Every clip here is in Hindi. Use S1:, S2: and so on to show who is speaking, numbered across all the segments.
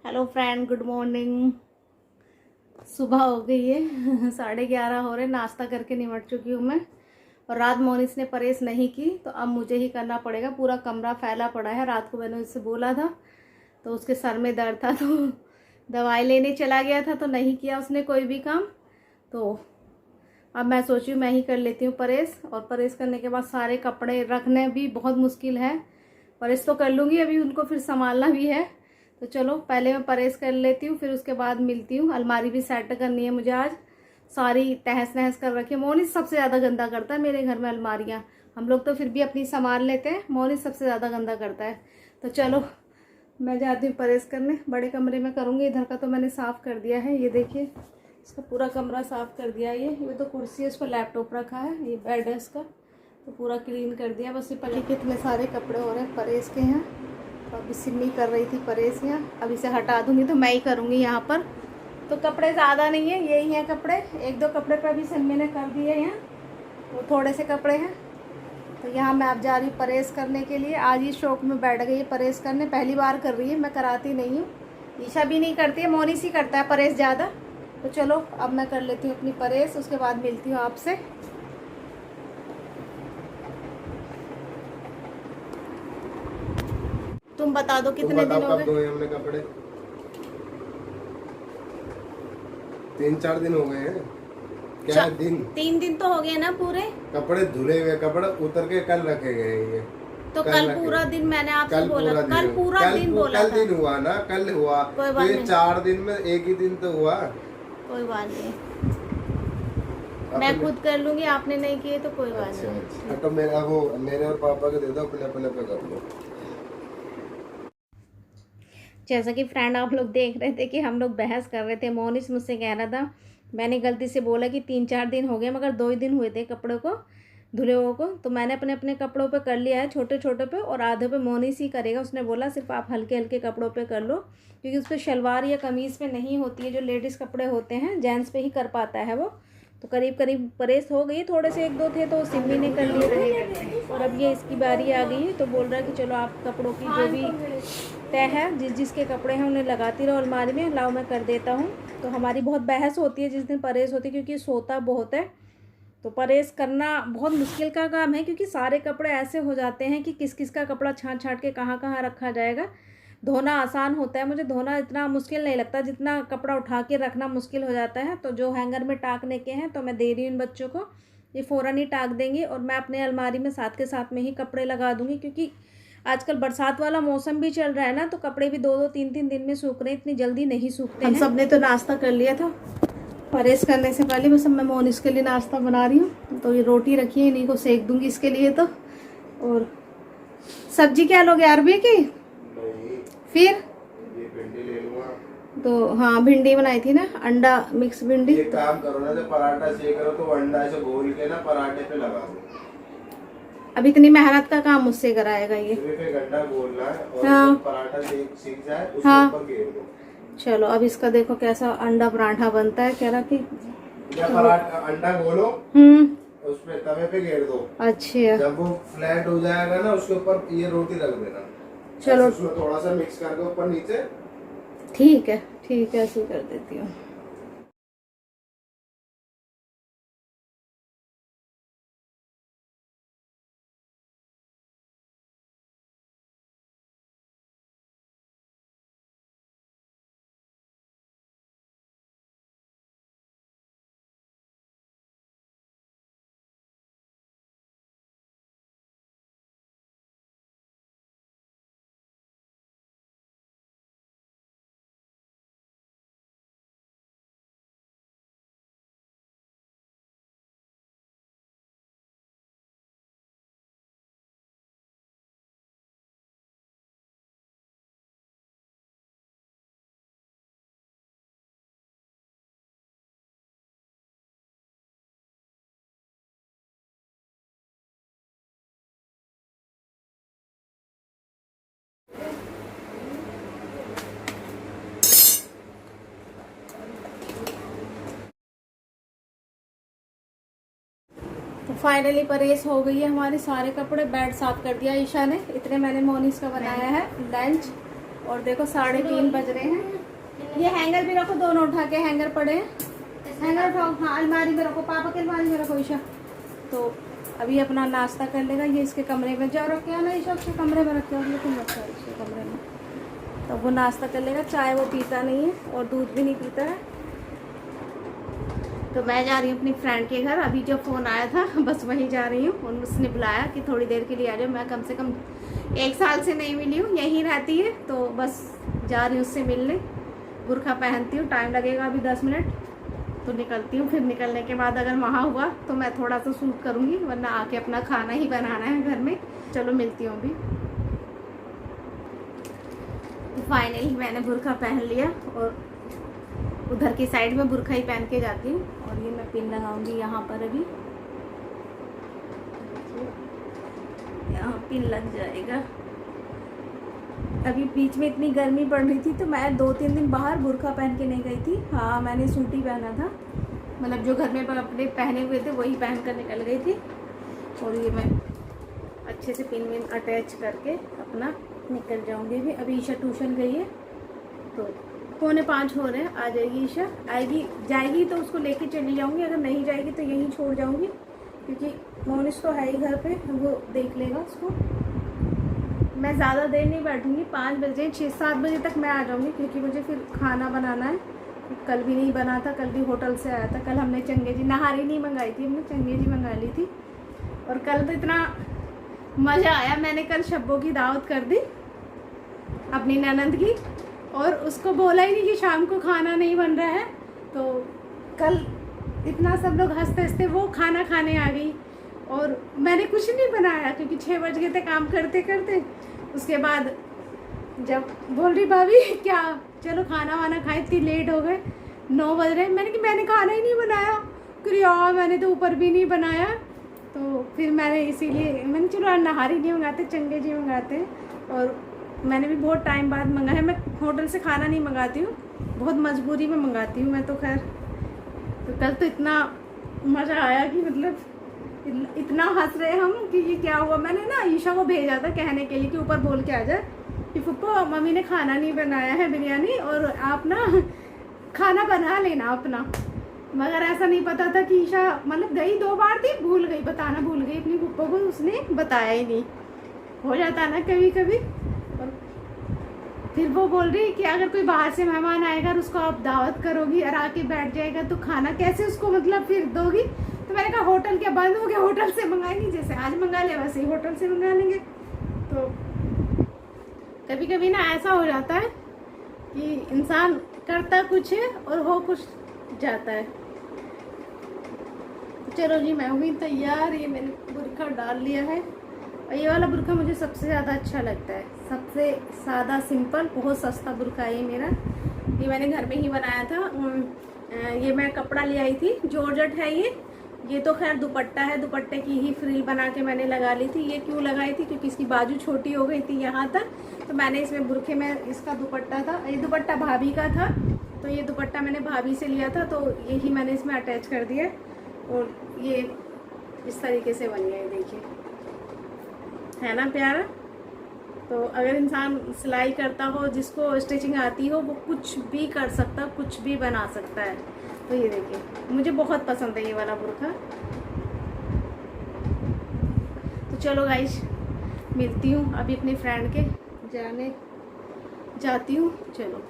S1: Hello friend, good morning. सुबह हो गई है 11:30 हो रहे। नाश्ता करके निमट चुकी हूँ मैं। और रात मोनिस ने परहेज नहीं की तो अब मुझे ही करना पड़ेगा। पूरा कमरा फैला पड़ा है। रात को मैंने उससे बोला था तो उसके सर में दर्द था तो दवाई लेने चला गया था तो नहीं किया उसने कोई भी काम। तो अब मैं सोची मैं ही कर लेती हूँ परहेज। और परहेज करने के बाद सारे कपड़े रखने भी बहुत मुश्किल है। परहेज तो कर लूँगी, अभी उनको फिर संभालना भी है। तो चलो पहले मैं परहेज कर लेती हूँ, फिर उसके बाद मिलती हूँ। अलमारी भी सेट करनी है मुझे आज। सारी तहस नहस कर रखी है। मोनिस सबसे ज़्यादा गंदा करता है मेरे घर में अलमारियाँ। हम लोग तो फिर भी अपनी संभाल लेते हैं, मोनिस सबसे ज़्यादा गंदा करता है। तो चलो मैं जाती हूँ परहेज करने। बड़े कमरे में करूँगी, इधर का तो मैंने साफ़ कर दिया है। ये देखिए इसका पूरा कमरा साफ़ कर दिया है। ये तो कुर्सी है, उस पर लैपटॉप रखा है। ये बेड है इसका, तो पूरा क्लीन कर दिया। बस ये पहले कितने सारे कपड़े हो रहे हैं परहेज के यहाँ। तो अभी सिम्मी कर रही थी परहेज यहाँ। अब इसे हटा दूँगी तो मैं ही करूँगी यहाँ पर। तो कपड़े ज़्यादा नहीं है, यही हैं कपड़े। एक दो कपड़े पर अभी सिम्मी ने कर दिए हैं, वो थोड़े से कपड़े हैं। तो यहाँ मैं अब जा रही हूँ परहेज करने के लिए। आज ही शौक में बैठ गई है परहेज करने। पहली बार कर रही है, मैं कराती नहीं हूँ। ईशा भी नहीं करती है, मोनिस ही करता है परहेज ज़्यादा। तो चलो अब मैं कर लेती हूँ अपनी परहेज, उसके बाद मिलती हूँ आपसे। तुम बता दो कितने दिन हो गए?
S2: हमने कपड़े 3-4 दिन हो गए हैं। क्या दिन?
S1: 3 दिन तो हो गए ना पूरे।
S2: कपड़े धुले हुए कपड़े उतर के कल रखे गए हैं ये।
S1: तो कल पूरा दिन मैंने आपसे बोला, कल पूरा दिन बोला
S2: कल दिन हुआ ना, कल हुआ। तो ये 4 दिन में एक ही दिन तो हुआ।
S1: कोई बात नहीं, मैं खुद कर लूंगी। आपने नहीं किए तो कोई बात नहीं।
S2: अच्छा, तो मेरे और पापा के दे दो, अपने अपने पे कर लो।
S1: जैसा कि फ्रेंड आप लोग देख रहे थे कि हम लोग बहस कर रहे थे। मोनिस मुझसे कह रहा था, मैंने गलती से बोला कि 3-4 दिन हो गए, मगर 2 ही दिन हुए थे कपड़ों को धुले हुए को। तो मैंने अपने अपने कपड़ों पे कर लिया है, छोटे छोटे पे, और आधे पे मोनिस ही करेगा। उसने बोला सिर्फ आप हल्के हल्के कपड़ों पे कर लो, क्योंकि उस पर शलवार या कमीज़ पे नहीं होती है। जो लेडीज़ कपड़े होते हैं जेंट्स पे ही कर पाता है वो। तो करीब करीब परहेज हो गई। थोड़े से 1-2 थे तो सिम्मी ने कर लिए थे। और अब ये इसकी बारी आ गई है, तो बोल रहा है कि चलो आप कपड़ों की जो भी तय है, जिस जिसके कपड़े हैं उन्हें लगाती रहो अलमारी में, लाओ मैं कर देता हूँ। तो हमारी बहुत बहस होती है जिस दिन परहेज होती है, क्योंकि सोता बहुत है। तो परहेज करना बहुत मुश्किल का काम है, क्योंकि सारे कपड़े ऐसे हो जाते हैं कि किस किस का कपड़ा छाँट छाँट के कहाँ कहाँ रखा जाएगा। धोना आसान होता है, मुझे धोना इतना मुश्किल नहीं लगता जितना कपड़ा उठा के रखना मुश्किल हो जाता है। तो जो हैंगर में टाकने के हैं तो मैं दे रही हूँ इन बच्चों को, ये फ़ौरन ही टाक देंगे। और मैं अपने अलमारी में साथ के साथ में ही कपड़े लगा दूँगी, क्योंकि आजकल बरसात वाला मौसम भी चल रहा है ना, तो कपड़े भी 2-2 3-3 दिन में सूख रहे हैं, इतनी जल्दी नहीं सूखते हैं। हम सब ने तो नाश्ता कर लिया था परहेज करने से पहले। बस अब मैं मोनिस के लिए नाश्ता बना रही हूँ। तो ये रोटी रखी है, इन्हीं को सेक दूंगी इसके लिए। तो और सब्जी क्या लोगे? अरबी की? फिर
S2: ये भिंडी ले लूंगा।
S1: तो हाँ, भिंडी बनाई थी ना, अंडा मिक्स भिंडी।
S2: एक काम करो ना, जब पराठा सेक करो तो अंडा ऐसे घोल के ना पराठे पे लगा दो।
S1: अब इतनी मेहनत का काम मुझसे कराएगा ये?
S2: सिर्फ एक अंडा घोलना है और
S1: हाँ,
S2: पराठा सीख जाए उसके
S1: हाँ,
S2: ऊपर घेर दो।
S1: चलो अब इसका देखो कैसा अंडा पराठा बनता है। कह रहा कि
S2: पराठा अंडा घोलो, उस पे तवे पे घेर दो।
S1: अच्छा,
S2: जब वो फ्लैट हो जाएगा ना, उसके ऊपर ये रोटी रख देना।
S1: चलो
S2: उसमें थोड़ा सा मिक्स करके ऊपर नीचे।
S1: ठीक है, ठीक है, ऐसे कर देती हूँ। तो फाइनली परहेज हो गई है हमारे। सारे कपड़े, बेड साफ कर दिया ईशा ने। इतने मैंने मोनिस का बनाया है लंच। और देखो 3:30 बज रहे हैं। ये हैंगर भी रखो, दोनों उठा के हैंगर पड़े हैं। हैंगर उठाओ, हाँ अलमारी में रखो, पापा के अलमारी में रखो ईशा। तो अभी अपना नाश्ता कर लेगा। ये इसके कमरे में जाओ, रख के आना ईशा, उसके कमरे में रख के आओ, लेकिन रखा है इसके कमरे में। तो वो नाश्ता कर लेगा। चाय वो पीता नहीं है और दूध भी नहीं पीता है। तो मैं जा रही हूँ अपनी फ्रेंड के घर। अभी जो फ़ोन आया था बस वहीं जा रही हूँ। उसने बुलाया कि थोड़ी देर के लिए आ जाओ। मैं कम से कम 1 साल से नहीं मिली हूँ, यहीं रहती है, तो बस जा रही हूँ उससे मिलने। बुर्खा पहनती हूँ, टाइम लगेगा अभी 10 मिनट, तो निकलती हूँ। फिर निकलने के बाद अगर वहाँ हुआ तो मैं थोड़ा सा शूट करूँगी, वरना आके अपना खाना ही बनाना है घर में। चलो मिलती हूँ अभी। तो फाइनली मैंने बुर्खा पहन लिया और उधर की साइड में बुर्खा ही पहन के जाती हूँ। और ये मैं पिन लगाऊंगी यहाँ पर, अभी यहाँ पिन लग जाएगा। अभी बीच में इतनी गर्मी पड़ रही थी तो मैं 2-3 दिन बाहर बुर्खा पहन के नहीं गई थी। हाँ मैंने सूट ही पहना था, मतलब जो घर में अपने पहने हुए थे वही पहन कर निकल गई थी। और ये मैं अच्छे से पिन विन अटैच करके अपना निकल जाऊंगी। भी अभी ईशा ट्यूशन गई है, तो 4:45 हो रहे हैं। आ जाएगी ईशा, आएगी जाएगी तो उसको लेके चली जाऊंगी, अगर नहीं जाएगी तो यहीं छोड़ जाऊंगी, क्योंकि मोनिस तो है ही घर पे, वो देख लेगा उसको। मैं ज़्यादा देर नहीं बैठूंगी, 5 बजे 6-7 बजे तक मैं आ जाऊंगी, क्योंकि मुझे फिर खाना बनाना है। कल भी नहीं बना था, कल भी होटल से आया था। कल हमने चंगेजी नहारी नहीं मंगाई थी, हमने चंगेजी मंगा ली थी। और कल तो इतना मज़ा आया, मैंने कल शब्बों की दावत कर दी अपनी ननद की, और उसको बोला ही नहीं कि शाम को खाना नहीं बन रहा है। तो कल इतना सब लोग हंसते हंसते वो खाना खाने आ गई और मैंने कुछ नहीं बनाया, क्योंकि 6 बज गए थे काम करते करते। उसके बाद जब बोल रही भाभी क्या चलो खाना वाना खाए, इतनी लेट हो गए, 9 बज रहे। मैंने खाना ही नहीं बनाया। क्यों यार, मैंने तो ऊपर भी नहीं बनाया। तो फिर मैंने इसीलिए मैंने चलो नहारी नहीं मंगाते, चंगेजी मंगाते हैं। और मैंने भी बहुत टाइम बाद मंगाया है। मैं होटल से खाना नहीं मंगाती हूँ, बहुत मजबूरी में मंगाती हूँ मैं तो। खैर तो कल तो इतना मज़ा आया कि मतलब इतना हंस रहे हम कि ये क्या हुआ। मैंने ना ईशा को भेजा था कहने के लिए कि ऊपर बोल के आ जाए कि फुप्पो मम्मी ने खाना नहीं बनाया है बिरयानी, और आप ना खाना बना लेना अपना। मगर ऐसा नहीं पता था कि ईशा मतलब गई 2 बार थी, भूल गई, बताना भूल गई अपनी फुप्पो को, उसने बताया ही नहीं। हो जाता ना कभी कभी। और फिर वो बोल रही कि अगर कोई बाहर से मेहमान आएगा और उसको आप दावत करोगी और आके बैठ जाएगा तो खाना कैसे उसको मतलब फिर दोगी। तो मैंने कहा होटल क्या बंद हो गया, होटल से मंगाएंगे, जैसे आज मंगा लिया वैसे ही होटल से मंगा लेंगे। तो कभी कभी ना ऐसा हो जाता है कि इंसान करता कुछ है और हो कुछ जाता है। तो चलो जी मैं हुई तैयार। ये मैंने बुर्खा डाल लिया है, और ये वाला बुर्खा मुझे सबसे ज़्यादा अच्छा लगता है, सबसे सादा सिंपल, बहुत सस्ता बुर्खा है ये मेरा। ये मैंने घर में ही बनाया था। ये मैं कपड़ा ले आई थी, जॉर्जेट है ये तो खैर दुपट्टा है, दुपट्टे की ही फ्रिल बना के मैंने लगा ली थी। ये क्यों लगाई थी, क्योंकि इसकी बाजू छोटी हो गई थी यहाँ तक, तो मैंने इसमें बुर्खे में इसका दुपट्टा था, ये दुपट्टा भाभी का था, तो ये दुपट्टा मैंने भाभी से लिया था, तो यही मैंने इसमें अटैच कर दिया। और ये इस तरीके से बन गया, देखिए है ना प्यारा। तो अगर इंसान सिलाई करता हो, जिसको स्टिचिंग आती हो, वो कुछ भी कर सकता, कुछ भी बना सकता है। तो ये देखिए मुझे बहुत पसंद है ये वाला बुर्खा। तो चलो गाइस मिलती हूँ अभी अपनी फ्रेंड के जाने जाती हूँ। चलो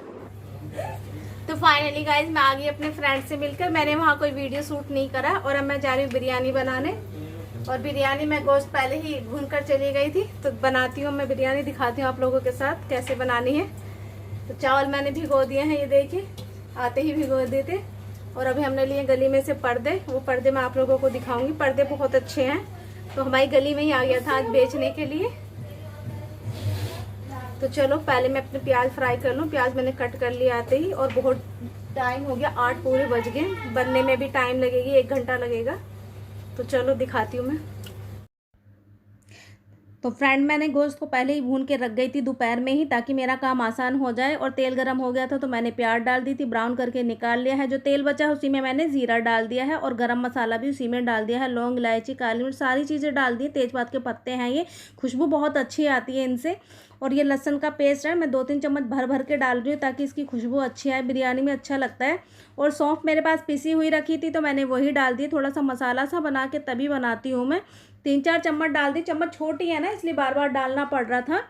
S1: तो फाइनली गाइस मैं आ गई अपने फ्रेंड से मिलकर। मैंने वहाँ कोई वीडियो शूट नहीं करा, और अब मैं जा रही हूँ बिरयानी बनाने। और बिरयानी मैं गोश्त पहले ही भून कर चली गई थी, तो बनाती हूँ मैं बिरयानी, दिखाती हूँ आप लोगों के साथ कैसे बनानी है। तो चावल मैंने भिगो दिए हैं, ये देखिए आते ही भिगो दिए थे। और अभी हमने लिए गली में से पर्दे, वो पर्दे मैं आप लोगों को दिखाऊंगी। पर्दे बहुत अच्छे हैं, तो हमारी गली में ही आ गया था आज बेचने के लिए। तो चलो पहले मैं अपने प्याज फ्राई कर लूँ। प्याज मैंने कट कर लिया आते ही, और बहुत टाइम हो गया, 8 पूरे बज गए। बनने में भी टाइम लगेगी, 1 घंटा लगेगा। तो चलो दिखाती हूँ मैं। तो फ्रेंड मैंने गोश्त को पहले ही भून के रख गई थी दोपहर में ही, ताकि मेरा काम आसान हो जाए। और तेल गरम हो गया था तो मैंने प्याज डाल दी थी, ब्राउन करके निकाल लिया है। जो तेल बचा है उसी में मैंने ज़ीरा डाल दिया है और गरम मसाला भी उसी में डाल दिया है। लौंग, इलायची, काली मिर्च सारी चीज़ें डाल दी। तेज़पात के पत्ते हैं ये, खुशबू बहुत अच्छी आती है इनसे। और ये लहसुन का पेस्ट है, मैं 2-3 चम्मच भर भर के डाल रही हूँ ताकि इसकी खुशबू अच्छी आए, बिरयानी में अच्छा लगता है। और सौंफ मेरे पास पिसी हुई रखी थी तो मैंने वही डाल दी। थोड़ा सा मसाला सा बना के तभी बनाती हूँ मैं। 3-4 चम्मच डाल दी, चम्मच छोटी है ना इसलिए बार बार डालना पड़ रहा था।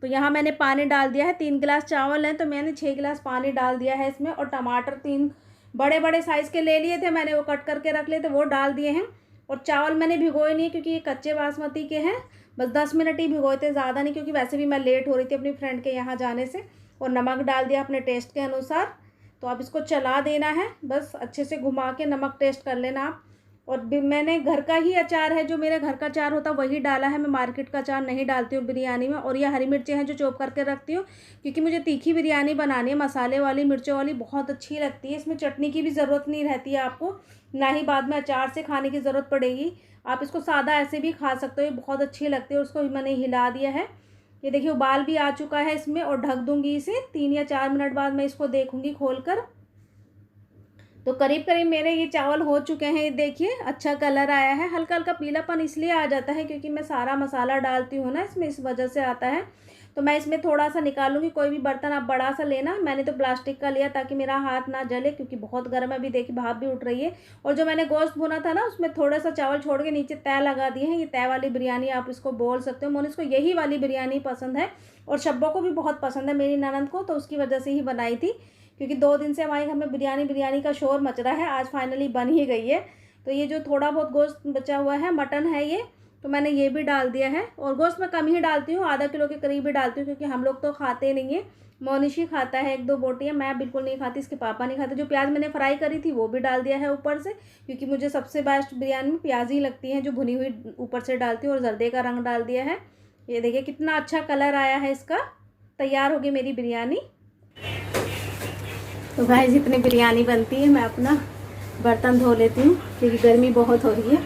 S1: तो यहाँ मैंने पानी डाल दिया है। 3 गिलास चावल हैं तो मैंने 6 गिलास पानी डाल दिया है इसमें। और टमाटर 3 बड़े बड़े साइज़ के ले लिए थे मैंने, वो कट करके रख लिए थे, वो डाल दिए हैं। और चावल मैंने भिगोए नहीं क्योंकि ये कच्चे बासमती के हैं, बस 10 मिनट ही भिगोए थे, ज़्यादा नहीं, क्योंकि वैसे भी मैं लेट हो रही थी अपनी फ्रेंड के यहाँ जाने से। और नमक डाल दिया अपने टेस्ट के अनुसार। तो अब इसको चला देना है, बस अच्छे से घुमा के नमक टेस्ट कर लेना आप। और मैंने घर का ही अचार है, जो मेरे घर का अचार होता है वही डाला है, मैं मार्केट का अचार नहीं डालती हूँ बिरयानी में। और ये हरी मिर्चें हैं जो चॉप करके रखती हूँ, क्योंकि मुझे तीखी बिरयानी बनानी है, मसाले वाली, मिर्चों वाली बहुत अच्छी लगती है। इसमें चटनी की भी ज़रूरत नहीं रहती है आपको, ना ही बाद में अचार से खाने की ज़रूरत पड़ेगी। आप इसको सादा ऐसे भी खा सकते हो, ये बहुत अच्छी लगती है। उसको मैंने हिला दिया है, ये देखिए उबाल भी आ चुका है इसमें। और ढक दूँगी इसे, 3 या 4 मिनट बाद मैं इसको देखूँगी खोल कर। तो करीब करीब मेरे ये चावल हो चुके हैं, ये देखिए अच्छा कलर आया है। हल्का हल्का पीलापन इसलिए आ जाता है क्योंकि मैं सारा मसाला डालती हूँ ना इसमें, इस वजह से आता है। तो मैं इसमें थोड़ा सा निकालूंगी। कोई भी बर्तन आप बड़ा सा लेना, मैंने तो प्लास्टिक का लिया ताकि मेरा हाथ ना जले, क्योंकि बहुत गर्म है। अभी देखिए भाप भी उठ रही है। और जो मैंने गोश्त भुना था ना उसमें थोड़ा सा चावल छोड़ के नीचे तय लगा दिए हैं। ये तय वाली बिरयानी आप इसको बोल सकते हो। मोनिस को यही वाली बिरयानी पसंद है और शब्बों को भी बहुत पसंद है, मेरी ननद को, तो उसकी वजह से ही बनाई थी। क्योंकि 2 दिन से हमारे घर में बिरयानी का शोर मच रहा है, आज फाइनली बन ही गई है। तो ये जो थोड़ा बहुत गोश्त बचा हुआ है, मटन है ये, तो मैंने ये भी डाल दिया है। और गोश्त मैं कम ही डालती हूँ, आधा किलो के करीब ही डालती हूँ, क्योंकि हम लोग तो खाते नहीं है। मोनिश ही खाता है 1-2 बोटियाँ, मैं बिल्कुल नहीं खाती, इसके पापा नहीं खाते। जो प्याज मैंने फ्राई करी थी वो भी डाल दिया है ऊपर से, क्योंकि मुझे सबसे बेस्ट बिरयानी में प्याज ही लगती है जो भुनी हुई ऊपर से डालती हूँ। और जर्दे का रंग डाल दिया है। ये देखिए कितना अच्छा कलर आया है इसका। तैयार होगी मेरी बिरयानी। तो गाइस जितनी बिरयानी बनती है, मैं अपना बर्तन धो लेती हूँ क्योंकि गर्मी बहुत हो रही है।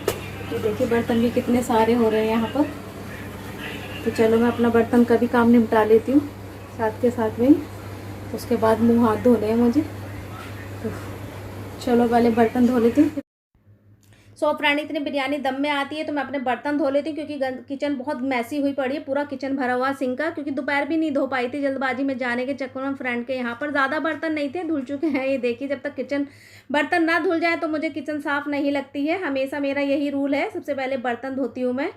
S1: ये देखिए बर्तन भी कितने सारे हो रहे हैं यहाँ पर। तो चलो मैं अपना बर्तन का भी काम निपटा लेती हूँ साथ के साथ में। उसके बाद मुंह हाथ धोने हैं मुझे, तो चलो पहले बर्तन धो लेती हूँ। सो फ्रेंड इतनी बिरयानी दम में आती है तो मैं अपने बर्तन धो लेती हूँ, क्योंकि किचन बहुत मैसी हुई पड़ी है, पूरा किचन भरा हुआ सिंक का। क्योंकि दोपहर भी नहीं धो पाई थी जल्दबाजी में जाने के चक्कर में फ्रेंड के यहाँ पर। ज़्यादा बर्तन नहीं थे, धुल चुके हैं ये देखिए। जब तक किचन बर्तन ना धुल जाए तो मुझे किचन साफ़ नहीं लगती है, हमेशा मेरा यही रूल है, सबसे पहले बर्तन धोती हूँ मैं।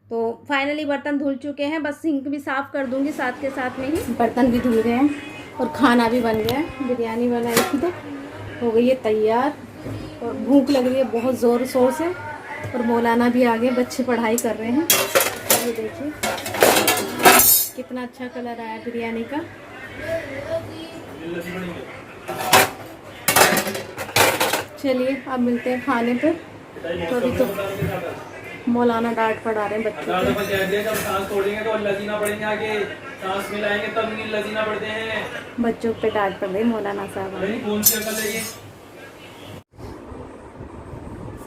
S1: तो फाइनली बर्तन धुल चुके हैं, बस सिंक भी साफ़ कर दूँगी साथ के साथ में ही। बर्तन भी धुल गए हैं और खाना भी बन गया है। बिरयानी बनाई थी तो हो गई है तैयार। और भूख लग रही है बहुत ज़ोर शोर से। और मौलाना भी आ गए, बच्चे पढ़ाई कर रहे हैं। ये देखिए कितना अच्छा कलर आया बिरयानी का। चलिए अब मिलते हैं खाने पर। तो अभी तो मौलाना डांट पढ़ा रहे हैं बच्चों को। बच्चों पे डांट पड़ रही मौलाना साहब।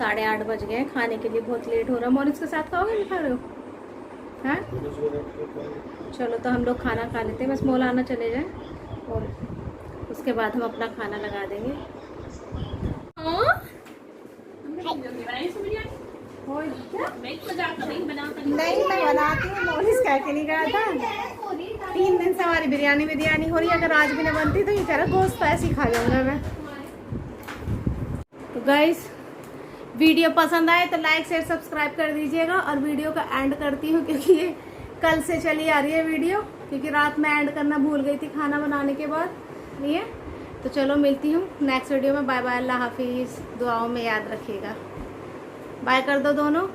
S1: 8:30 बज गए, खाने के लिए बहुत लेट हो रहा है। मोनिस के साथ खाओगे, नहीं खा रहे हो? हाँ चलो तो हम लोग खाना खा लेते हैं, बस मौलाना चले जाए और उसके बाद हम अपना खाना लगा देंगे। नहीं मैं बनाती हूँ, मोनिस कह के नहीं गया था। 3 दिन से हमारी बिरयानी हो रही है। अगर आज भी नहीं बनती तो ये कह रहा गोश्त ऐसे ही खा जाऊंगा मैं। तो गाइस वीडियो पसंद आए तो लाइक शेयर सब्सक्राइब कर दीजिएगा। और वीडियो का एंड करती हूँ क्योंकि ये कल से चली आ रही है वीडियो, क्योंकि रात में एंड करना भूल गई थी खाना बनाने के बाद लिए। तो चलो मिलती हूँ नेक्स्ट वीडियो में। बाय बाय, अल्लाह हाफिज़। दुआओं में याद रखिएगा। बाय कर दो दोनों।